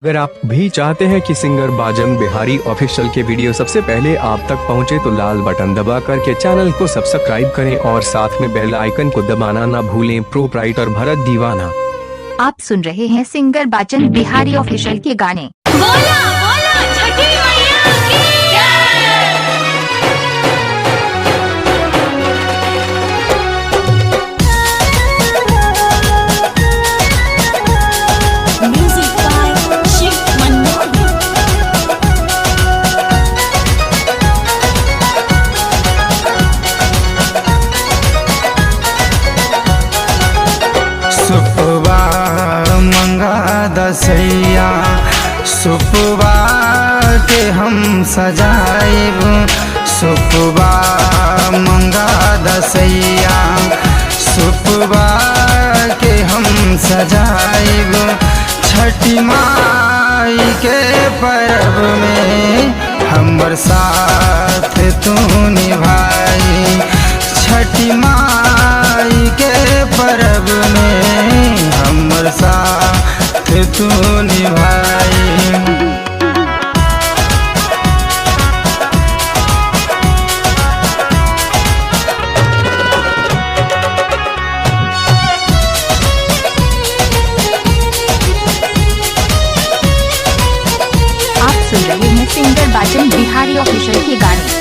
अगर आप भी चाहते हैं कि सिंगर बाजन बिहारी ऑफिशियल के वीडियो सबसे पहले आप तक पहुंचे तो लाल बटन दबा करके चैनल को सब्सक्राइब करें और साथ में बेल आइकन को दबाना ना भूलें। प्रोप्राइटर भरत दीवाना। आप सुन रहे हैं सिंगर बाजन बिहारी ऑफिशियल के गाने। बोला बोला छठी मैया की जय। Music by Shiv Manmohan. सुपवा मंगा दसैया सुपवा के हम सजाएब, सुपवा मंगा दसैया सुपवा के हम सजाएब। छठी माई के पर्व में हमर साथ तू निभाई। छठी माई के पर्व में हमर साथ तू निभाई। आप सुन रहे हैं सिंगर बाजन बिहारी ऑफिशियल के गाने।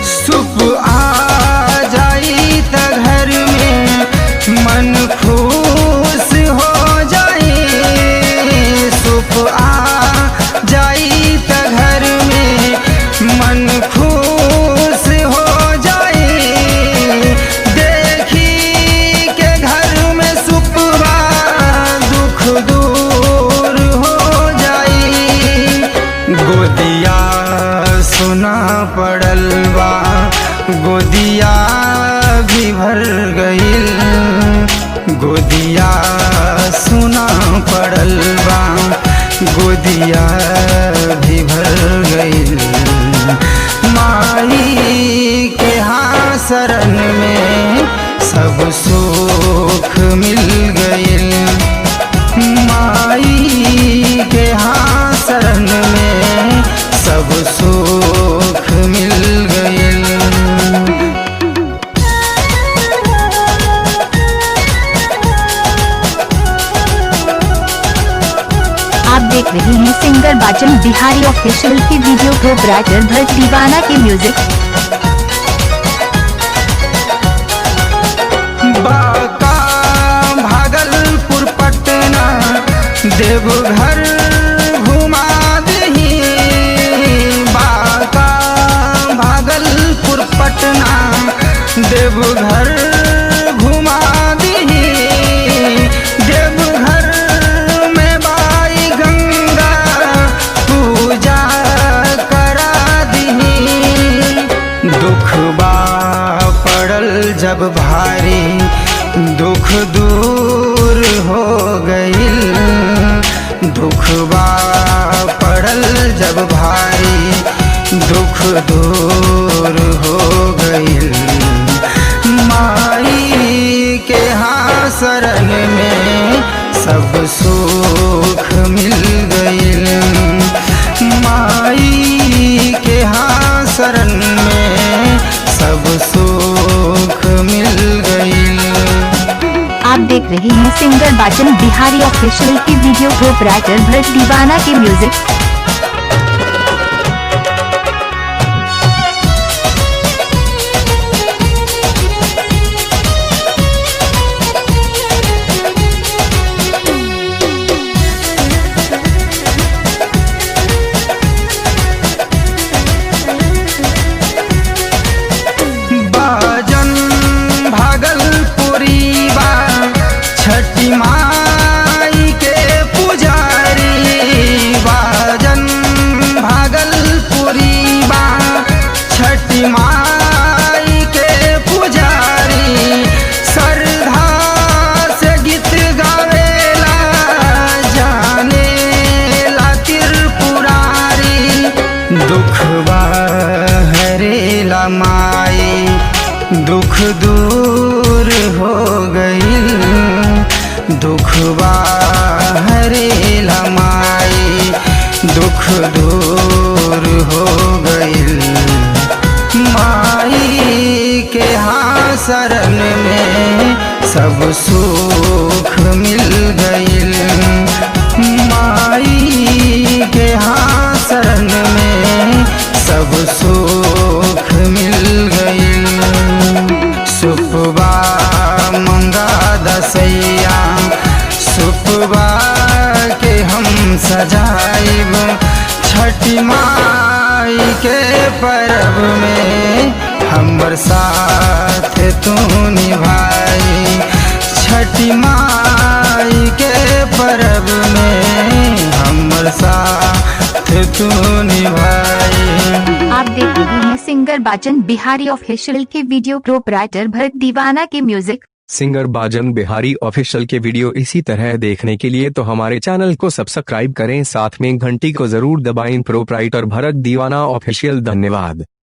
सुप आ जाई त घर में मन खुश हो जाई। सुप आ जाई त घर में मन खुश हो जाई। देखी के घर में सुपवा दुख दूर हो जाई। गोदिया सुना पड़ल बा, गोदिया भी भर गईल। गोदिया सुना पड़ल बा, गोदिया भी भर गईल। माई के हाँ शरण में सब सुख मिल गईल। माई के हाँ शरण में सब सुख मिल गईल। आप देख रहे हैं सिंगर बाजन बिहारी ऑफिशियल की वीडियो। प्रोप्राइटर भरत दीवाना के म्यूजिक। बाका भागलपुर पटना देवघर घुमा दही। बाका भागलपुर पटना देवघर घुमा दही। देवघर में बाई गंगा पूजा करा दही। दुख बा पड़ल जब भारी दुख दूर हो गईल। दुख बा पड़ल जब भारी दुख दूर हो गईल। माई के हाँ शरण में सब सुख मिल गईल। माई के हाँ शरण में सब सुख मिल गईल। आप देख रहे हैं सिंगर बाजन बिहारी ऑफिशियल की वीडियो। प्रोप्राइटर भरत दीवाना के म्यूजिक। बाजन भागलपुरी बा छठी माई के पुजारी। दूर हो गई, दुखवा हरेला माई, दुख दूर हो गई। माई के हाँ शरण में सब सुख मिल गईल, माई के हाँ शरण में सब सुख मिल गईल। सुपवा मंगा दसैया, सुपवा के हम सजाइब, छठी माई के परब में हमर साथ तू निभाई, छठी माई के परब में हमर साथ तू निभाई। आप देख रहे हैं सिंगर बाजन बिहारी ऑफिशियल के वीडियो प्रोपराइटर भरत दीवाना के म्यूजिक। सिंगर बाजन बिहारी ऑफिशियल के वीडियो इसी तरह देखने के लिए तो हमारे चैनल को सब्सक्राइब करें, साथ में घंटी को जरूर दबाएं। प्रोपराइटर भरत दीवाना ऑफिशियल। धन्यवाद।